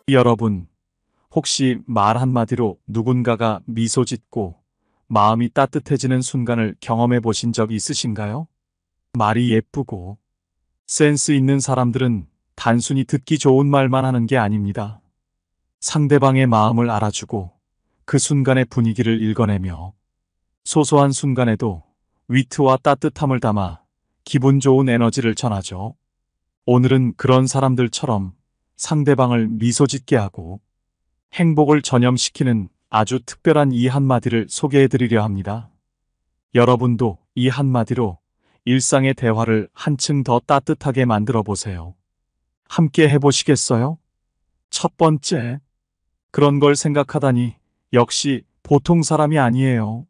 여러분, 혹시 말 한마디로 누군가가 미소 짓고 마음이 따뜻해지는 순간을 경험해 보신 적 있으신가요? 말이 예쁘고 센스 있는 사람들은 단순히 듣기 좋은 말만 하는 게 아닙니다. 상대방의 마음을 알아주고 그 순간의 분위기를 읽어내며 소소한 순간에도 위트와 따뜻함을 담아 기분 좋은 에너지를 전하죠. 오늘은 그런 사람들처럼 상대방을 미소 짓게 하고 행복을 전염시키는 아주 특별한 이 한마디를 소개해 드리려 합니다. 여러분도 이 한마디로 일상의 대화를 한층 더 따뜻하게 만들어 보세요. 함께 해보시겠어요? 첫 번째, 그런 걸 생각하다니 역시 보통 사람이 아니에요.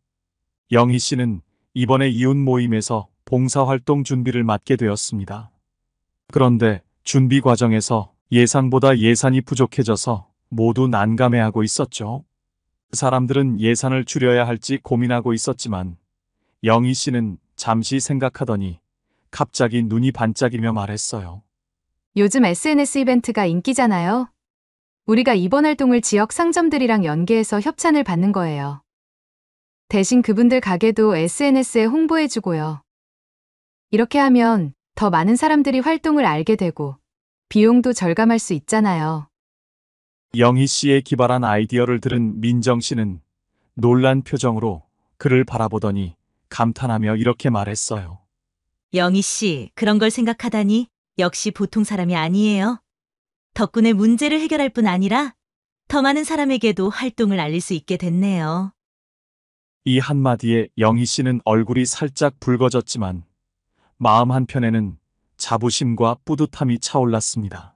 영희 씨는 이번에 이웃 모임에서 봉사활동 준비를 맡게 되었습니다. 그런데 준비 과정에서 예상보다 예산이 부족해져서 모두 난감해하고 있었죠. 사람들은 예산을 줄여야 할지 고민하고 있었지만 영희 씨는 잠시 생각하더니 갑자기 눈이 반짝이며 말했어요. 요즘 SNS 이벤트가 인기잖아요. 우리가 이번 활동을 지역 상점들이랑 연계해서 협찬을 받는 거예요. 대신 그분들 가게도 SNS에 홍보해주고요. 이렇게 하면 더 많은 사람들이 활동을 알게 되고 비용도 절감할 수 있잖아요. 영희 씨의 기발한 아이디어를 들은 민정 씨는 놀란 표정으로 그를 바라보더니 감탄하며 이렇게 말했어요. 영희 씨, 그런 걸 생각하다니 역시 보통 사람이 아니에요. 덕분에 문제를 해결할 뿐 아니라 더 많은 사람에게도 활동을 알릴 수 있게 됐네요. 이 한마디에 영희 씨는 얼굴이 살짝 붉어졌지만 마음 한편에는 자부심과 뿌듯함이 차올랐습니다.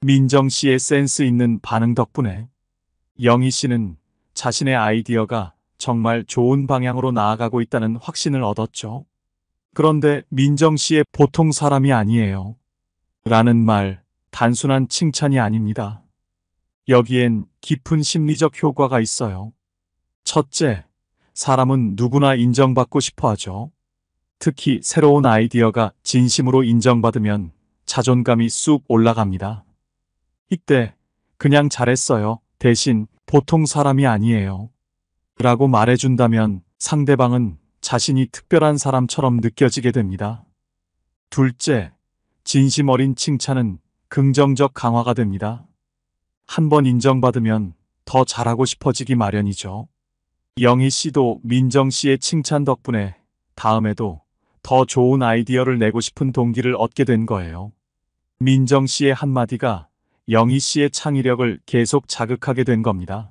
민정 씨의 센스 있는 반응 덕분에 영희 씨는 자신의 아이디어가 정말 좋은 방향으로 나아가고 있다는 확신을 얻었죠. 그런데 민정 씨의 보통 사람이 아니에요. 라는 말, 단순한 칭찬이 아닙니다. 여기엔 깊은 심리적 효과가 있어요. 첫째, 사람은 누구나 인정받고 싶어 하죠. 특히 새로운 아이디어가 진심으로 인정받으면 자존감이 쑥 올라갑니다. 이때 그냥 잘했어요. 대신 보통 사람이 아니에요. 라고 말해준다면 상대방은 자신이 특별한 사람처럼 느껴지게 됩니다. 둘째, 진심 어린 칭찬은 긍정적 강화가 됩니다. 한 번 인정받으면 더 잘하고 싶어지기 마련이죠. 영희 씨도 민정 씨의 칭찬 덕분에 다음에도 더 좋은 아이디어를 내고 싶은 동기를 얻게 된 거예요. 민정 씨의 한마디가 영희 씨의 창의력을 계속 자극하게 된 겁니다.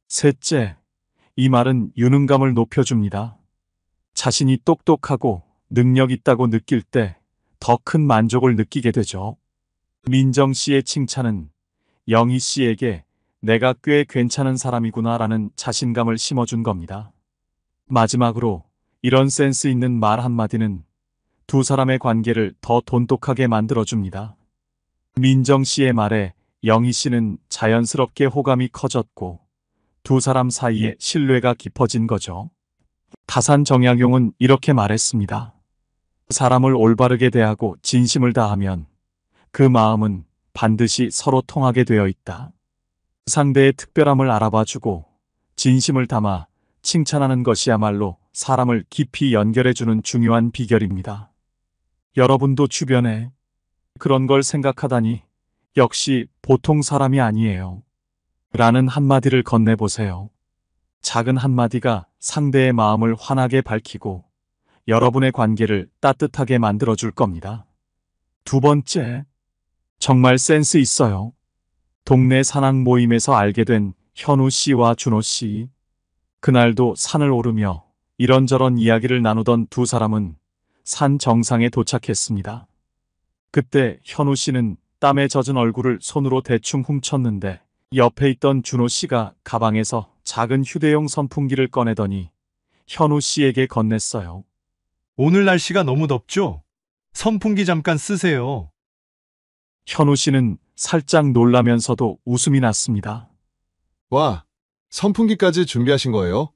셋째, 이 말은 유능감을 높여줍니다. 자신이 똑똑하고 능력 있다고 느낄 때 더 큰 만족을 느끼게 되죠. 민정 씨의 칭찬은 영희 씨에게 내가 꽤 괜찮은 사람이구나라는 자신감을 심어준 겁니다. 마지막으로 이런 센스 있는 말 한마디는 두 사람의 관계를 더 돈독하게 만들어줍니다. 민정 씨의 말에 영희 씨는 자연스럽게 호감이 커졌고 두 사람 사이에 신뢰가 깊어진 거죠. 다산 정약용은 이렇게 말했습니다. 사람을 올바르게 대하고 진심을 다하면 그 마음은 반드시 서로 통하게 되어 있다. 상대의 특별함을 알아봐주고 진심을 담아 칭찬하는 것이야말로 사람을 깊이 연결해주는 중요한 비결입니다. 여러분도 주변에 그런 걸 생각하다니 역시 보통 사람이 아니에요. 라는 한마디를 건네보세요. 작은 한마디가 상대의 마음을 환하게 밝히고 여러분의 관계를 따뜻하게 만들어줄 겁니다. 두 번째, 정말 센스 있어요. 동네 산악 모임에서 알게 된 현우 씨와 준호 씨. 그날도 산을 오르며 이런저런 이야기를 나누던 두 사람은 산 정상에 도착했습니다. 그때 현우 씨는 땀에 젖은 얼굴을 손으로 대충 훔쳤는데 옆에 있던 준호 씨가 가방에서 작은 휴대용 선풍기를 꺼내더니 현우 씨에게 건넸어요. 오늘 날씨가 너무 덥죠? 선풍기 잠깐 쓰세요. 현우 씨는 살짝 놀라면서도 웃음이 났습니다. 와, 선풍기까지 준비하신 거예요?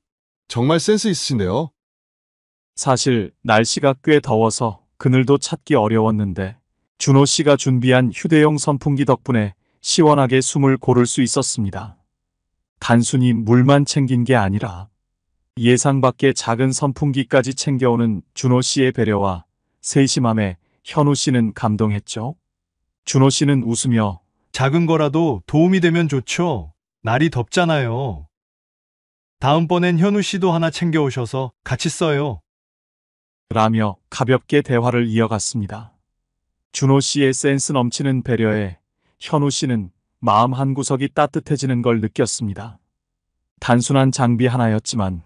정말 센스 있으신데요? 사실 날씨가 꽤 더워서 그늘도 찾기 어려웠는데 준호 씨가 준비한 휴대용 선풍기 덕분에 시원하게 숨을 고를 수 있었습니다. 단순히 물만 챙긴 게 아니라 예상 밖의 작은 선풍기까지 챙겨오는 준호 씨의 배려와 세심함에 현우 씨는 감동했죠. 준호 씨는 웃으며 작은 거라도 도움이 되면 좋죠. 날이 덥잖아요. 다음번엔 현우 씨도 하나 챙겨오셔서 같이 써요. 라며 가볍게 대화를 이어갔습니다. 준호 씨의 센스 넘치는 배려에 현우 씨는 마음 한구석이 따뜻해지는 걸 느꼈습니다. 단순한 장비 하나였지만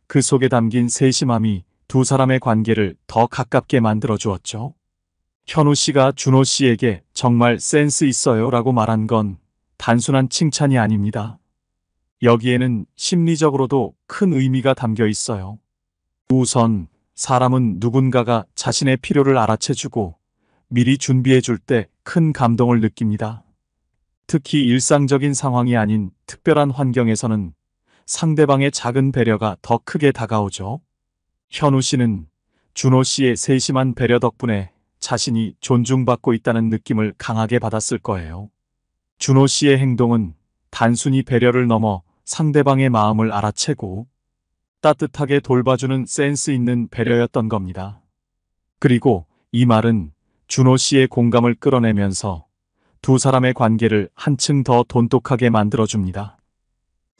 그 속에 담긴 세심함이 두 사람의 관계를 더 가깝게 만들어 주었죠. 현우 씨가 준호 씨에게 정말 센스 있어요 라고 말한 건 단순한 칭찬이 아닙니다. 여기에는 심리적으로도 큰 의미가 담겨 있어요. 우선 사람은 누군가가 자신의 필요를 알아채주고 미리 준비해 줄 때 큰 감동을 느낍니다. 특히 일상적인 상황이 아닌 특별한 환경에서는 상대방의 작은 배려가 더 크게 다가오죠. 현우 씨는 준호 씨의 세심한 배려 덕분에 자신이 존중받고 있다는 느낌을 강하게 받았을 거예요. 준호 씨의 행동은 단순히 배려를 넘어 상대방의 마음을 알아채고 따뜻하게 돌봐주는 센스 있는 배려였던 겁니다. 그리고 이 말은 준호 씨의 공감을 끌어내면서 두 사람의 관계를 한층 더 돈독하게 만들어줍니다.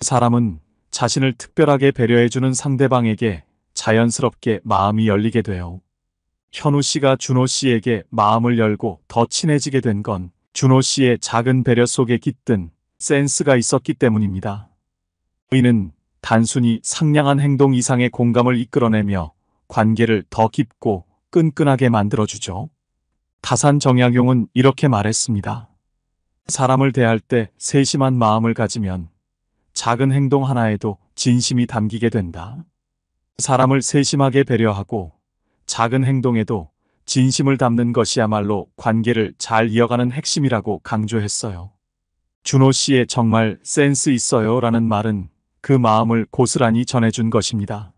사람은 자신을 특별하게 배려해주는 상대방에게 자연스럽게 마음이 열리게 돼요. 현우 씨가 준호 씨에게 마음을 열고 더 친해지게 된 건 준호 씨의 작은 배려 속에 깃든 센스가 있었기 때문입니다. 이는 단순히 상냥한 행동 이상의 공감을 이끌어내며 관계를 더 깊고 끈끈하게 만들어주죠. 다산 정약용은 이렇게 말했습니다. 사람을 대할 때 세심한 마음을 가지면 작은 행동 하나에도 진심이 담기게 된다. 사람을 세심하게 배려하고 작은 행동에도 진심을 담는 것이야말로 관계를 잘 이어가는 핵심이라고 강조했어요. 준호 씨의 정말 센스 있어요 라는 말은 그 마음을 고스란히 전해준 것입니다.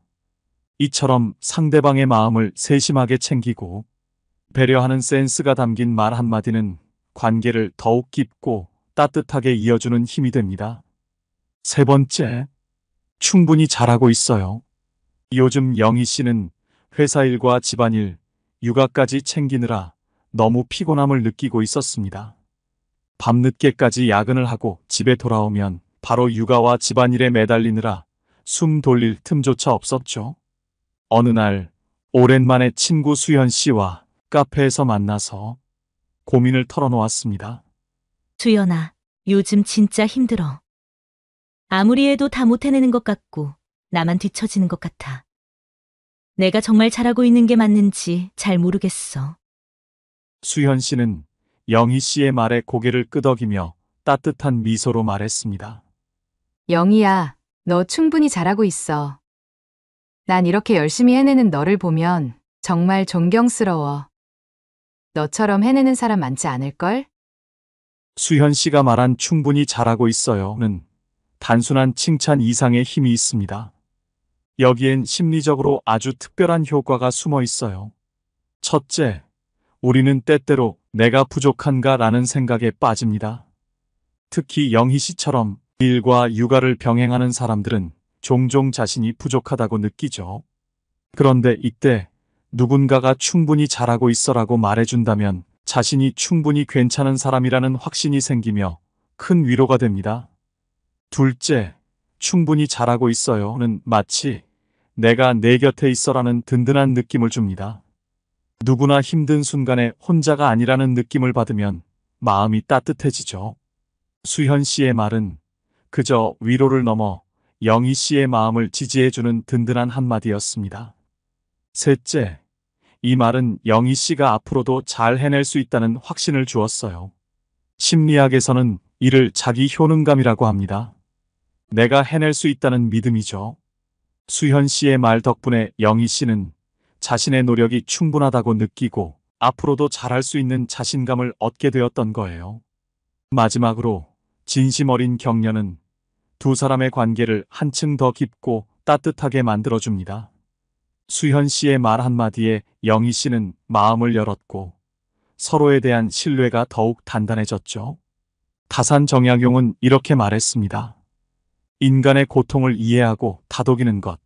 이처럼 상대방의 마음을 세심하게 챙기고 배려하는 센스가 담긴 말 한마디는 관계를 더욱 깊고 따뜻하게 이어주는 힘이 됩니다. 세 번째, 충분히 잘하고 있어요. 요즘 영희 씨는 회사 일과 집안일, 육아까지 챙기느라 너무 피곤함을 느끼고 있었습니다. 밤늦게까지 야근을 하고 집에 돌아오면 바로 육아와 집안일에 매달리느라 숨 돌릴 틈조차 없었죠. 어느 날 오랜만에 친구 수현 씨와 카페에서 만나서 고민을 털어놓았습니다. 수연아, 요즘 진짜 힘들어. 아무리 해도 다 못 해내는 것 같고 나만 뒤처지는 것 같아. 내가 정말 잘하고 있는 게 맞는지 잘 모르겠어. 수현 씨는 영희 씨의 말에 고개를 끄덕이며 따뜻한 미소로 말했습니다. 영희야, 너 충분히 잘하고 있어. 난 이렇게 열심히 해내는 너를 보면 정말 존경스러워. 너처럼 해내는 사람 많지 않을걸? 수현 씨가 말한 충분히 잘하고 있어요는 단순한 칭찬 이상의 힘이 있습니다. 여기엔 심리적으로 아주 특별한 효과가 숨어 있어요. 첫째, 우리는 때때로 내가 부족한가라는 생각에 빠집니다. 특히 영희 씨처럼 일과 육아를 병행하는 사람들은 종종 자신이 부족하다고 느끼죠. 그런데 이때 누군가가 충분히 잘하고 있어라고 말해준다면 자신이 충분히 괜찮은 사람이라는 확신이 생기며 큰 위로가 됩니다. 둘째, 충분히 잘하고 있어요는 마치 내가 내 곁에 있어라는 든든한 느낌을 줍니다. 누구나 힘든 순간에 혼자가 아니라는 느낌을 받으면 마음이 따뜻해지죠. 수현 씨의 말은 그저 위로를 넘어 영희 씨의 마음을 지지해주는 든든한 한마디였습니다. 셋째, 이 말은 영희 씨가 앞으로도 잘 해낼 수 있다는 확신을 주었어요. 심리학에서는 이를 자기 효능감이라고 합니다. 내가 해낼 수 있다는 믿음이죠. 수현 씨의 말 덕분에 영희 씨는 자신의 노력이 충분하다고 느끼고 앞으로도 잘할 수 있는 자신감을 얻게 되었던 거예요. 마지막으로 진심 어린 격려는 두 사람의 관계를 한층 더 깊고 따뜻하게 만들어줍니다. 수현 씨의 말 한마디에 영희 씨는 마음을 열었고 서로에 대한 신뢰가 더욱 단단해졌죠. 다산 정약용은 이렇게 말했습니다. 인간의 고통을 이해하고 다독이는 것,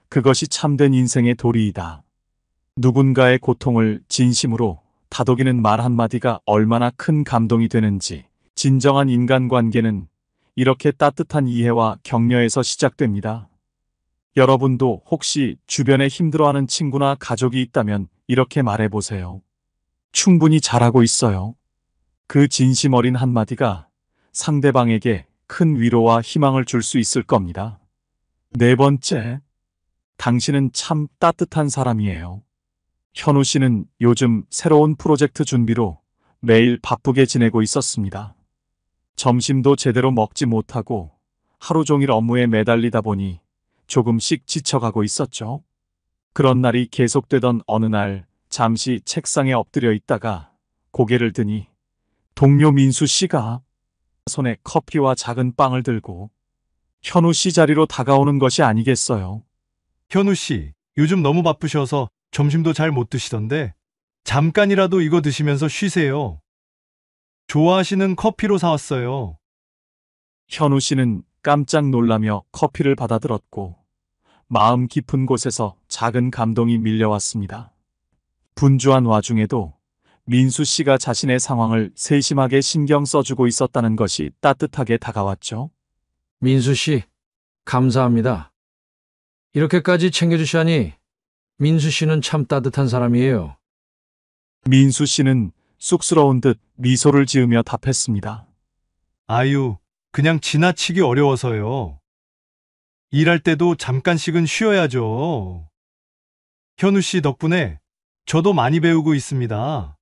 그것이 참된 인생의 도리이다. 누군가의 고통을 진심으로 다독이는 말 한마디가 얼마나 큰 감동이 되는지, 진정한 인간관계는 이렇게 따뜻한 이해와 격려에서 시작됩니다. 여러분도 혹시 주변에 힘들어하는 친구나 가족이 있다면 이렇게 말해보세요. 충분히 잘하고 있어요. 그 진심 어린 한마디가 상대방에게 큰 위로와 희망을 줄 수 있을 겁니다. 네 번째, 당신은 참 따뜻한 사람이에요. 현우 씨는 요즘 새로운 프로젝트 준비로 매일 바쁘게 지내고 있었습니다. 점심도 제대로 먹지 못하고 하루 종일 업무에 매달리다 보니 조금씩 지쳐가고 있었죠. 그런 날이 계속되던 어느 날 잠시 책상에 엎드려 있다가 고개를 드니 동료 민수 씨가 손에 커피와 작은 빵을 들고 현우 씨 자리로 다가오는 것이 아니겠어요. 현우 씨, 요즘 너무 바쁘셔서 점심도 잘 못 드시던데 잠깐이라도 이거 드시면서 쉬세요. 좋아하시는 커피로 사왔어요. 현우 씨는 깜짝 놀라며 커피를 받아들었고 마음 깊은 곳에서 작은 감동이 밀려왔습니다. 분주한 와중에도 민수 씨가 자신의 상황을 세심하게 신경 써주고 있었다는 것이 따뜻하게 다가왔죠. 민수 씨, 감사합니다. 이렇게까지 챙겨주시다니 민수 씨는 참 따뜻한 사람이에요. 민수 씨는 쑥스러운 듯 미소를 지으며 답했습니다. 아유, 그냥 지나치기 어려워서요. 일할 때도 잠깐씩은 쉬어야죠. 현우 씨 덕분에 저도 많이 배우고 있습니다.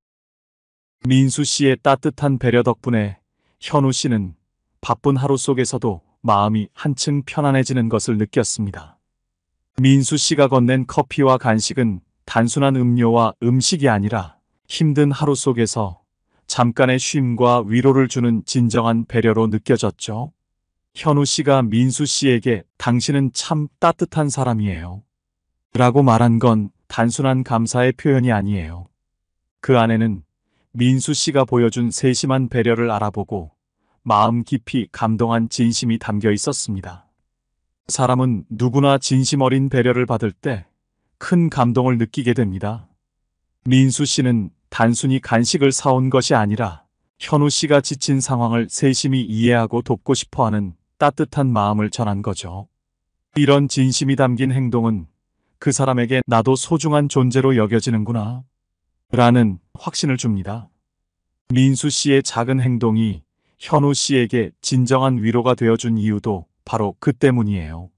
민수 씨의 따뜻한 배려 덕분에 현우 씨는 바쁜 하루 속에서도 마음이 한층 편안해지는 것을 느꼈습니다. 민수 씨가 건넨 커피와 간식은 단순한 음료와 음식이 아니라 힘든 하루 속에서 잠깐의 쉼과 위로를 주는 진정한 배려로 느껴졌죠. 현우 씨가 민수 씨에게 당신은 참 따뜻한 사람이에요. 라고 말한 건 단순한 감사의 표현이 아니에요. 그 안에는 민수 씨가 보여준 세심한 배려를 알아보고 마음 깊이 감동한 진심이 담겨 있었습니다. 사람은 누구나 진심 어린 배려를 받을 때 큰 감동을 느끼게 됩니다. 민수 씨는 단순히 간식을 사온 것이 아니라 현우 씨가 지친 상황을 세심히 이해하고 돕고 싶어하는 따뜻한 마음을 전한 거죠. 이런 진심이 담긴 행동은 그 사람에게 나도 소중한 존재로 여겨지는구나 라는 확신을 줍니다. 민수 씨의 작은 행동이 현우 씨에게 진정한 위로가 되어준 이유도 바로 그 때문이에요.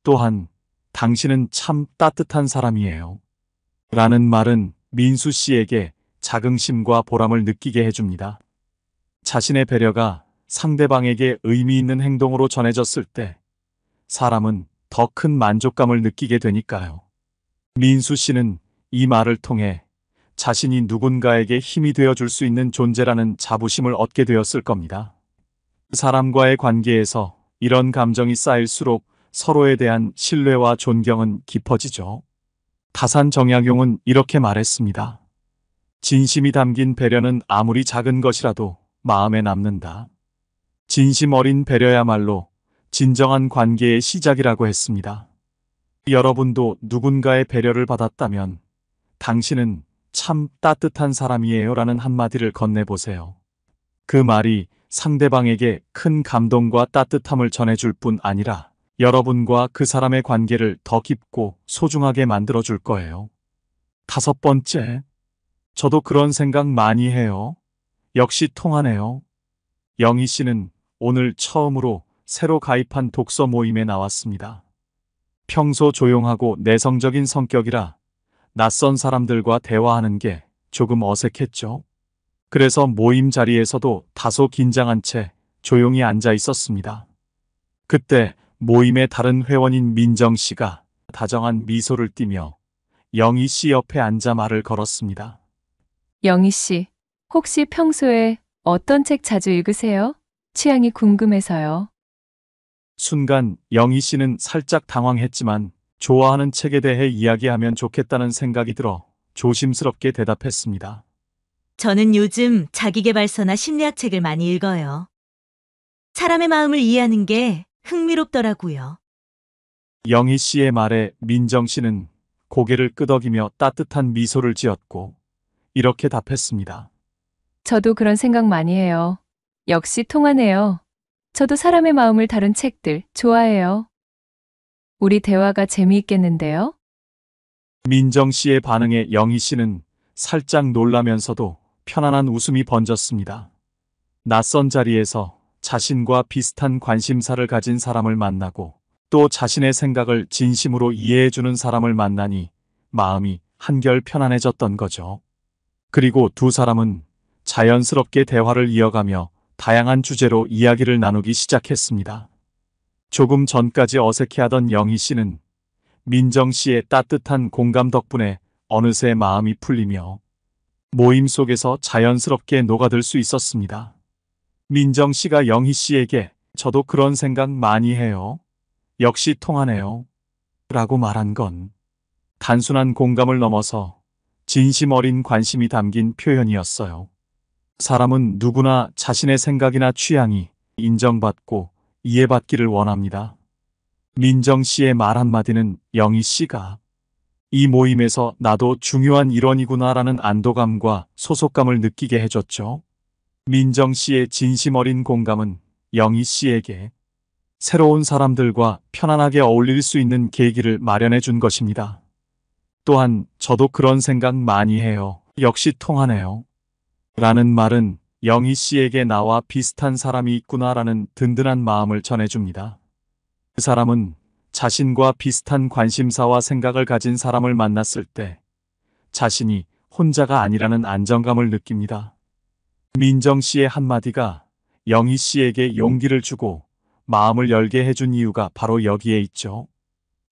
또한 당신은 참 따뜻한 사람이에요. 라는 말은 민수 씨에게 자긍심과 보람을 느끼게 해줍니다. 자신의 배려가 상대방에게 의미 있는 행동으로 전해졌을 때 사람은 더 큰 만족감을 느끼게 되니까요. 민수 씨는 이 말을 통해 자신이 누군가에게 힘이 되어줄 수 있는 존재라는 자부심을 얻게 되었을 겁니다. 사람과의 관계에서 이런 감정이 쌓일수록 서로에 대한 신뢰와 존경은 깊어지죠. 다산 정약용은 이렇게 말했습니다. 진심이 담긴 배려는 아무리 작은 것이라도 마음에 남는다. 진심 어린 배려야말로 진정한 관계의 시작이라고 했습니다. 여러분도 누군가의 배려를 받았다면 당신은 참 따뜻한 사람이에요 라는 한마디를 건네보세요. 그 말이 상대방에게 큰 감동과 따뜻함을 전해줄 뿐 아니라 여러분과 그 사람의 관계를 더 깊고 소중하게 만들어줄 거예요. 다섯 번째, 저도 그런 생각 많이 해요. 역시 통하네요. 영희 씨는 오늘 처음으로 새로 가입한 독서 모임에 나왔습니다. 평소 조용하고 내성적인 성격이라 낯선 사람들과 대화하는 게 조금 어색했죠. 그래서 모임 자리에서도 다소 긴장한 채 조용히 앉아 있었습니다. 그때 모임의 다른 회원인 민정 씨가 다정한 미소를 띠며 영희 씨 옆에 앉아 말을 걸었습니다. 영희 씨, 혹시 평소에 어떤 책 자주 읽으세요? 취향이 궁금해서요. 순간 영희 씨는 살짝 당황했지만 좋아하는 책에 대해 이야기하면 좋겠다는 생각이 들어 조심스럽게 대답했습니다. 저는 요즘 자기계발서나 심리학 책을 많이 읽어요. 사람의 마음을 이해하는 게 흥미롭더라고요. 영희 씨의 말에 민정 씨는 고개를 끄덕이며 따뜻한 미소를 지었고 이렇게 답했습니다. 저도 그런 생각 많이 해요. 역시 통하네요. 저도 사람의 마음을 다룬 책들 좋아해요. 우리 대화가 재미있겠는데요? 민정 씨의 반응에 영희 씨는 살짝 놀라면서도 편안한 웃음이 번졌습니다. 낯선 자리에서 자신과 비슷한 관심사를 가진 사람을 만나고 또 자신의 생각을 진심으로 이해해주는 사람을 만나니 마음이 한결 편안해졌던 거죠. 그리고 두 사람은 자연스럽게 대화를 이어가며 다양한 주제로 이야기를 나누기 시작했습니다. 조금 전까지 어색해하던 영희 씨는 민정 씨의 따뜻한 공감 덕분에 어느새 마음이 풀리며 모임 속에서 자연스럽게 녹아들 수 있었습니다. 민정 씨가 영희 씨에게 저도 그런 생각 많이 해요. 역시 통하네요. 라고 말한 건 단순한 공감을 넘어서 진심 어린 관심이 담긴 표현이었어요. 사람은 누구나 자신의 생각이나 취향이 인정받고 이해받기를 원합니다. 민정 씨의 말 한마디는 영희 씨가 이 모임에서 나도 중요한 일원이구나라는 안도감과 소속감을 느끼게 해줬죠. 민정 씨의 진심 어린 공감은 영희 씨에게 새로운 사람들과 편안하게 어울릴 수 있는 계기를 마련해 준 것입니다. 또한 저도 그런 생각 많이 해요. 역시 통하네요. 라는 말은 영희 씨에게 나와 비슷한 사람이 있구나라는 든든한 마음을 전해줍니다. 그 사람은 자신과 비슷한 관심사와 생각을 가진 사람을 만났을 때 자신이 혼자가 아니라는 안정감을 느낍니다. 민정 씨의 한마디가 영희 씨에게 용기를 주고 마음을 열게 해준 이유가 바로 여기에 있죠.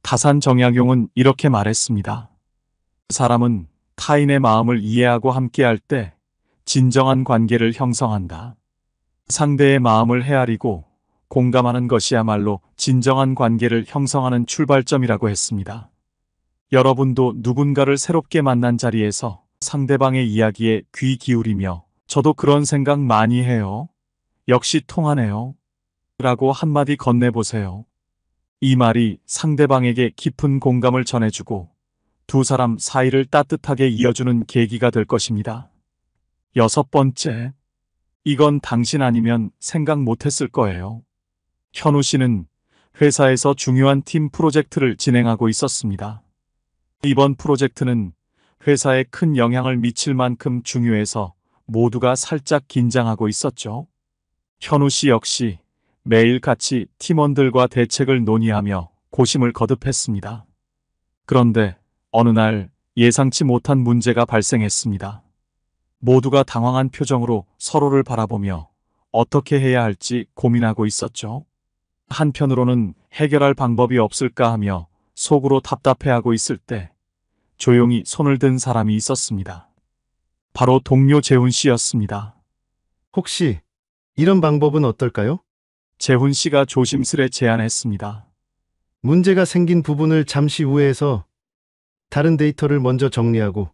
다산 정약용은 이렇게 말했습니다. 사람은 타인의 마음을 이해하고 함께할 때 진정한 관계를 형성한다. 상대의 마음을 헤아리고 공감하는 것이야말로 진정한 관계를 형성하는 출발점이라고 했습니다. 여러분도 누군가를 새롭게 만난 자리에서 상대방의 이야기에 귀 기울이며 저도 그런 생각 많이 해요. 역시 통하네요. 라고 한마디 건네보세요. 이 말이 상대방에게 깊은 공감을 전해주고 두 사람 사이를 따뜻하게 이어주는 계기가 될 것입니다. 6번째, 이건 당신 아니면 생각 못했을 거예요. 현우 씨는 회사에서 중요한 팀 프로젝트를 진행하고 있었습니다. 이번 프로젝트는 회사에 큰 영향을 미칠 만큼 중요해서 모두가 살짝 긴장하고 있었죠. 현우 씨 역시 매일 같이 팀원들과 대책을 논의하며 고심을 거듭했습니다. 그런데 어느 날 예상치 못한 문제가 발생했습니다. 모두가 당황한 표정으로 서로를 바라보며 어떻게 해야 할지 고민하고 있었죠. 한편으로는 해결할 방법이 없을까 하며 속으로 답답해하고 있을 때 조용히 손을 든 사람이 있었습니다. 바로 동료 재훈 씨였습니다. 혹시 이런 방법은 어떨까요? 재훈 씨가 조심스레 제안했습니다. 문제가 생긴 부분을 잠시 우회해서 다른 데이터를 먼저 정리하고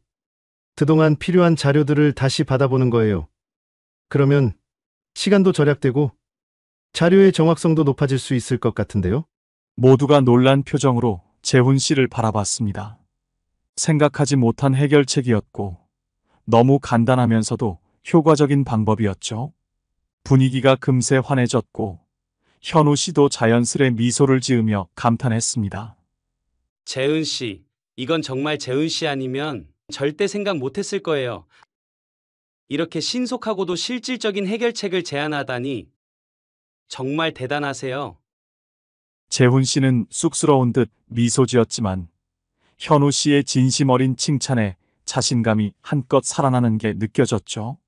그동안 필요한 자료들을 다시 받아보는 거예요. 그러면 시간도 절약되고 자료의 정확성도 높아질 수 있을 것 같은데요? 모두가 놀란 표정으로 재훈 씨를 바라봤습니다. 생각하지 못한 해결책이었고 너무 간단하면서도 효과적인 방법이었죠. 분위기가 금세 환해졌고 현우 씨도 자연스레 미소를 지으며 감탄했습니다. 재은 씨, 이건 정말 재은 씨 아니면 절대 생각 못했을 거예요. 이렇게 신속하고도 실질적인 해결책을 제안하다니 정말 대단하세요. 재훈 씨는 쑥스러운 듯 미소 지었지만 현우 씨의 진심 어린 칭찬에 자신감이 한껏 살아나는 게 느껴졌죠.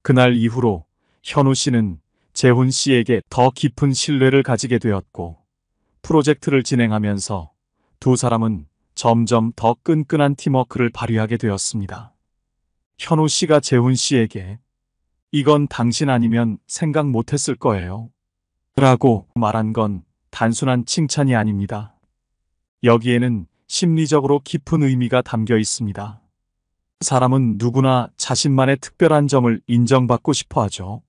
그날 이후로 현우 씨는 재훈 씨에게 더 깊은 신뢰를 가지게 되었고 프로젝트를 진행하면서 두 사람은 점점 더 끈끈한 팀워크를 발휘하게 되었습니다. 현우 씨가 재훈 씨에게 이건 당신 아니면 생각 못했을 거예요. 라고 말한 건 단순한 칭찬이 아닙니다. 여기에는 심리적으로 깊은 의미가 담겨 있습니다. 사람은 누구나 자신만의 특별한 점을 인정받고 싶어 하죠.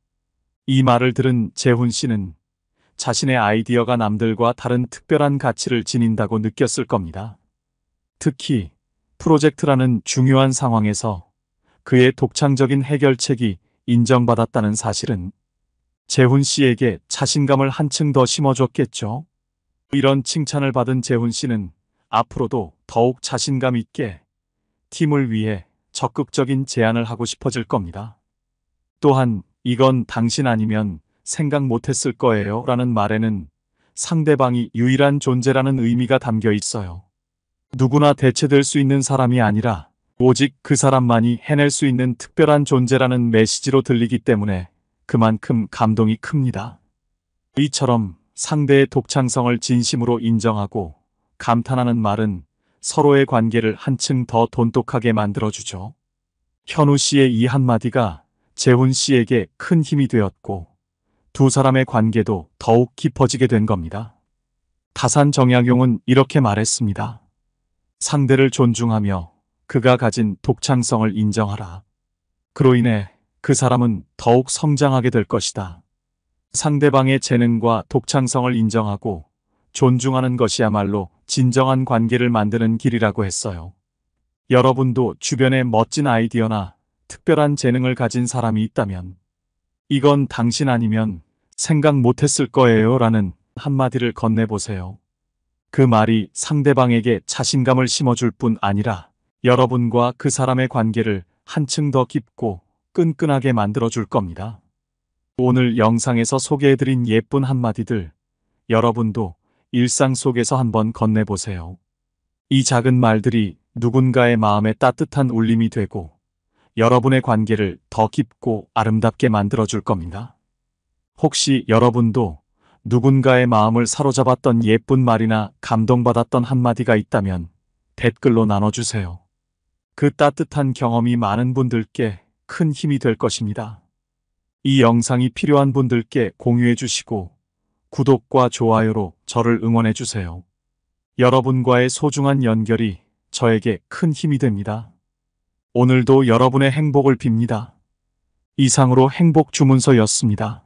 이 말을 들은 재훈 씨는 자신의 아이디어가 남들과 다른 특별한 가치를 지닌다고 느꼈을 겁니다. 특히 프로젝트라는 중요한 상황에서 그의 독창적인 해결책이 인정받았다는 사실은 재훈 씨에게 자신감을 한층 더 심어줬겠죠. 이런 칭찬을 받은 재훈 씨는 앞으로도 더욱 자신감 있게 팀을 위해 적극적인 제안을 하고 싶어질 겁니다. 또한 이건 당신 아니면 생각 못했을 거예요 라는 말에는 상대방이 유일한 존재라는 의미가 담겨 있어요. 누구나 대체될 수 있는 사람이 아니라 오직 그 사람만이 해낼 수 있는 특별한 존재라는 메시지로 들리기 때문에 그만큼 감동이 큽니다. 이처럼 상대의 독창성을 진심으로 인정하고 감탄하는 말은 서로의 관계를 한층 더 돈독하게 만들어주죠. 현우 씨의 이 한마디가 재훈 씨에게 큰 힘이 되었고 두 사람의 관계도 더욱 깊어지게 된 겁니다. 다산 정약용은 이렇게 말했습니다. 상대를 존중하며 그가 가진 독창성을 인정하라. 그로 인해 그 사람은 더욱 성장하게 될 것이다. 상대방의 재능과 독창성을 인정하고 존중하는 것이야말로 진정한 관계를 만드는 길이라고 했어요. 여러분도 주변에 멋진 아이디어나 특별한 재능을 가진 사람이 있다면 이건 당신 아니면 생각 못했을 거예요 라는 한마디를 건네보세요. 그 말이 상대방에게 자신감을 심어줄 뿐 아니라 여러분과 그 사람의 관계를 한층 더 깊고 끈끈하게 만들어줄 겁니다. 오늘 영상에서 소개해드린 예쁜 한마디들, 여러분도 일상 속에서 한번 건네보세요. 이 작은 말들이 누군가의 마음에 따뜻한 울림이 되고 여러분의 관계를 더 깊고 아름답게 만들어줄 겁니다. 혹시 여러분도 누군가의 마음을 사로잡았던 예쁜 말이나 감동받았던 한마디가 있다면 댓글로 나눠주세요. 그 따뜻한 경험이 많은 분들께 큰 힘이 될 것입니다. 이 영상이 필요한 분들께 공유해 주시고 구독과 좋아요로 저를 응원해 주세요. 여러분과의 소중한 연결이 저에게 큰 힘이 됩니다. 오늘도 여러분의 행복을 빕니다. 이상으로 행복 주문서였습니다.